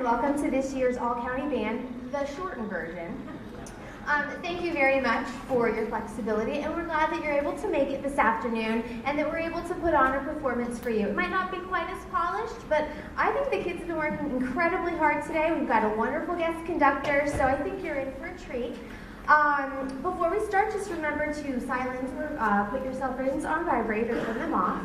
and welcome to this year's All-County Band, the shortened version. Thank you very much for your flexibility, and we're glad that you're able to make it this afternoon and that we're able to put on a performance for you. It might not be quite as polished, but I think the kids have been working incredibly hard today. We've got a wonderful guest conductor, so I think you're in for a treat. Before we start, just remember to silence or put your cell phones on vibrate or turn them off.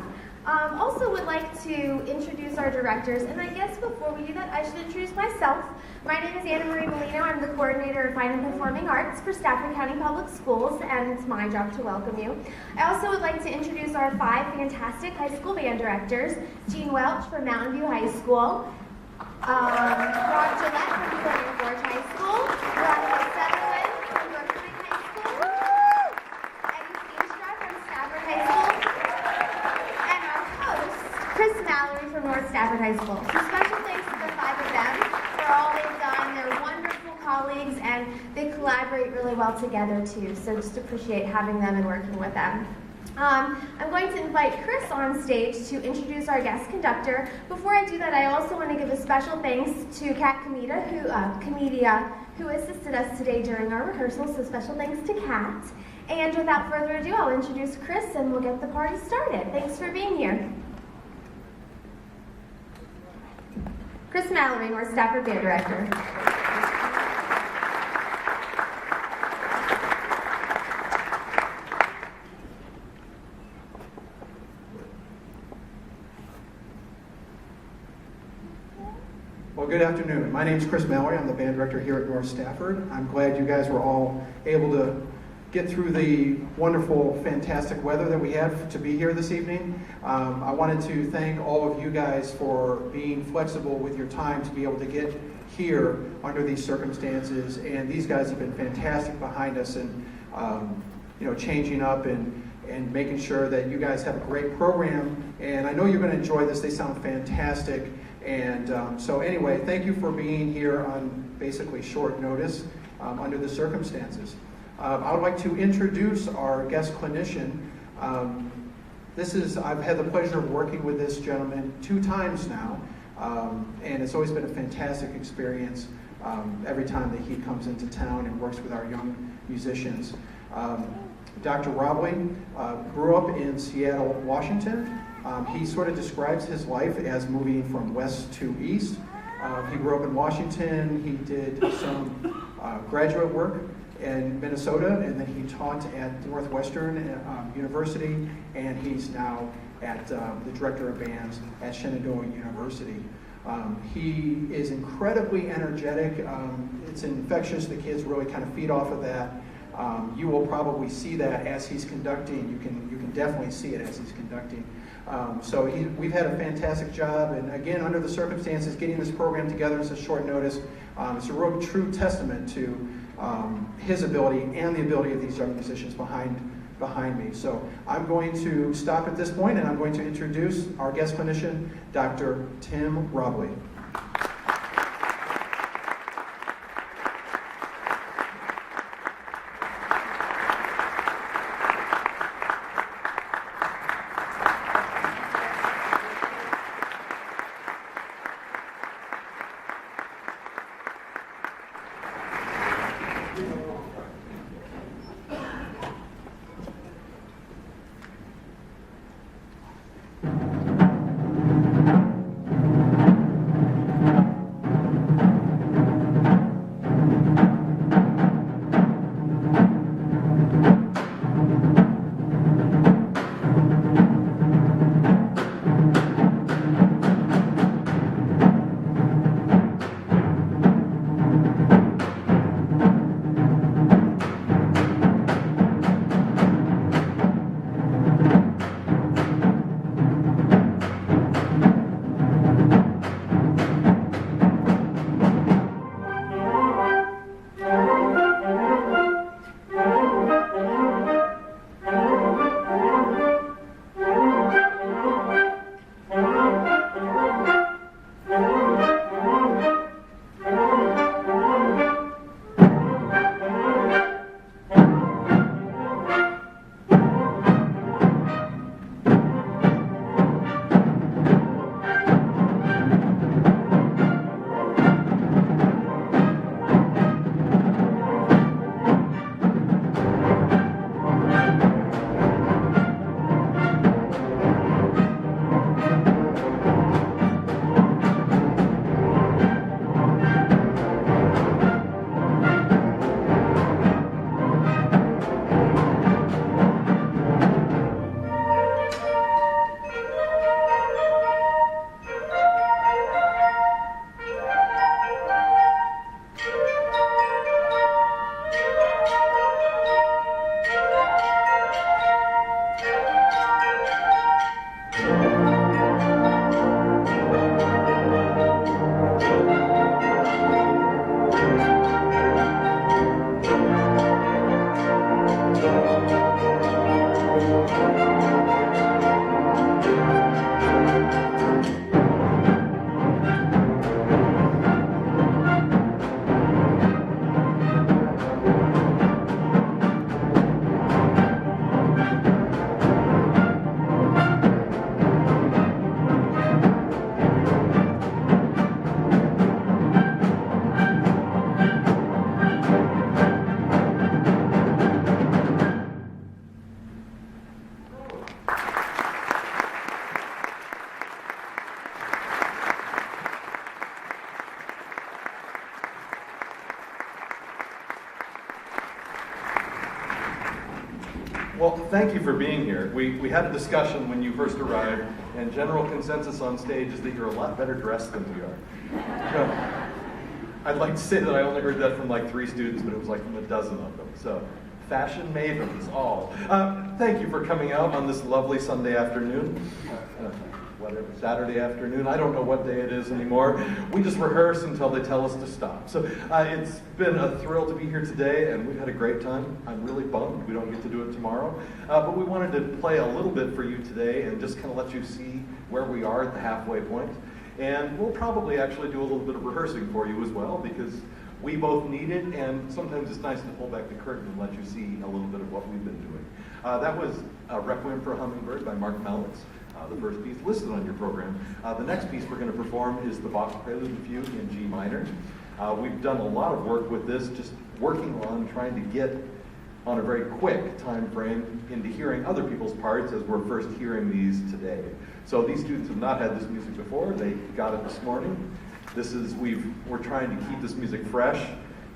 Also would like to introduce our directors, and I guess before we do that, I should introduce myself. My name is Anna Marie Molino. I'm the coordinator of Fine and Performing Arts for Stafford County Public Schools, and it's my job to welcome you. I also would like to introduce our 5 fantastic high school band directors: Jean Welch from Mountain View High School, Ron Gillette from Fleming Gorge High School, Veronica Sutherland from Brookside High School, Eddie Steenstra from Stafford High School, and our host, Chris Mallory from North Stafford High School. So special thanks to the 5 of them for all they've done. They're wonderful colleagues, and they collaborate really well together too. So just appreciate having them and working with them. I'm going to invite Chris on stage to introduce our guest conductor. Before I do that, I also want to give a special thanks to Kat Comedia, who assisted us today during our rehearsal, so special thanks to Kat. And without further ado, I'll introduce Chris and we'll get the party started. Thanks for being here. Chris Mallory, North Stafford Band Director. Well, good afternoon. My name is Chris Mallory. I'm the band director here at North Stafford. I'm glad you guys were all able to get through the wonderful, fantastic weather that we had to be here this evening. I wanted to thank all of you guys for being flexible with your time to be able to get here under these circumstances. And these guys have been fantastic behind us and changing up and making sure that you guys have a great program. And I know you're going to enjoy this. They sound fantastic. And so anyway, thank you for being here on basically short notice under the circumstances. I would like to introduce our guest clinician. I've had the pleasure of working with this gentleman 2 times now, and it's always been a fantastic experience every time that he comes into town and works with our young musicians. Dr. Robley grew up in Seattle, Washington. He sort of describes his life as moving from west to east. He grew up in Washington. He did some graduate work in Minnesota, and then he taught at Northwestern University, and he's now at the director of bands at Shenandoah University. He is incredibly energetic. It's infectious. The kids really kind of feed off of that. You will probably see that as he's conducting. You can definitely see it as he's conducting. We've had a fantastic job, and again, under the circumstances, getting this program together is a short notice. It's a real true testament to his ability and the ability of these young musicians behind me. So I'm going to stop at this point, and I'm going to introduce our guest clinician, Dr. Tim Robley. Well, thank you for being here. We had a discussion when you first arrived, and general consensus on stage is that you're a lot better dressed than we are. I'd like to say that I only heard that from like 3 students, but it was like from a dozen of them. So, fashion mavens, all. Thank you for coming out on this lovely Sunday afternoon. Whatever, Saturday afternoon. I don't know what day it is anymore. We just rehearse until they tell us to stop. So it's been a thrill to be here today, and we've had a great time. I'm really bummed we don't get to do it tomorrow. But we wanted to play a little bit for you today and just kind of let you see where we are at the halfway point. And we'll probably actually do a little bit of rehearsing for you as well, because we both need it, and sometimes it's nice to pull back the curtain and let you see a little bit of what we've been doing. That was Requiem for a Hummingbird by Mark Mellitz. The first piece listed on your program. The next piece we're going to perform is the Bach Prelude and Fugue in G minor. We've done a lot of work with this, just working on trying to get on a very quick time frame into hearing other people's parts as we're first hearing these today. So these students have not had this music before. They got it this morning. We're trying to keep this music fresh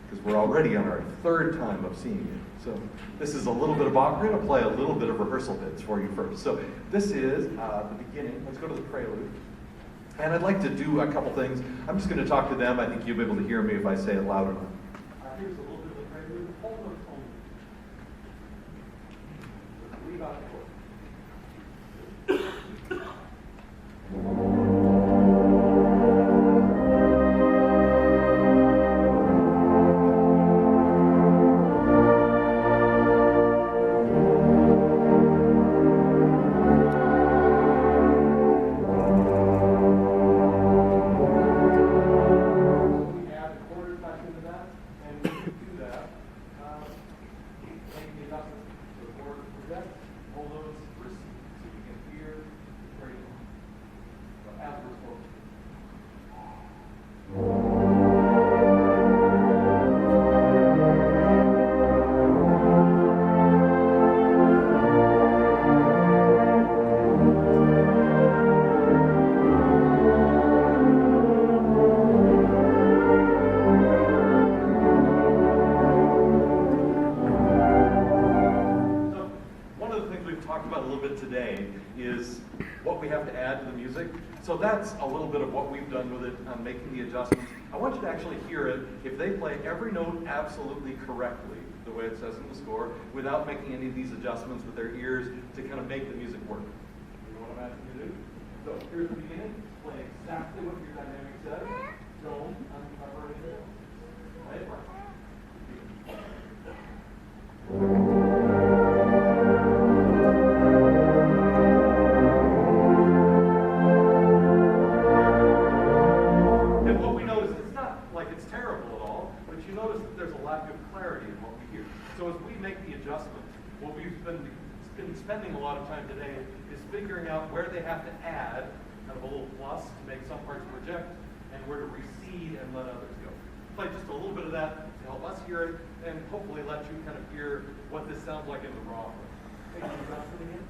because we're already on our 3rd time of seeing it. So this is a little bit of Bach. We're going to play a little bit of rehearsal bits for you first. So this is the beginning. Let's go to the Prelude. And I'd like to do a couple things. I'm just going to talk to them. I think you'll be able to hear me if I say it loud enough. Here's a little bit of the Prelude. Hold on, leave out the chord. So that's a little bit of what we've done with it on making the adjustments. I want you to actually hear it if they play every note absolutely correctly, the way it says in the score, without making any of these adjustments with their ears to kind of make the music work. You know what I'm asking you to do? So here's the beginning. Play exactly what your dynamic says. Don't uncover anything. Right? So as we make the adjustment, what we've been spending a lot of time today is figuring out where they have to add kind of a little plus to make some parts project and where to recede and let others go. Play just a little bit of that to help us hear it and hopefully let you kind of hear what this sounds like in the raw. Take the adjustment again.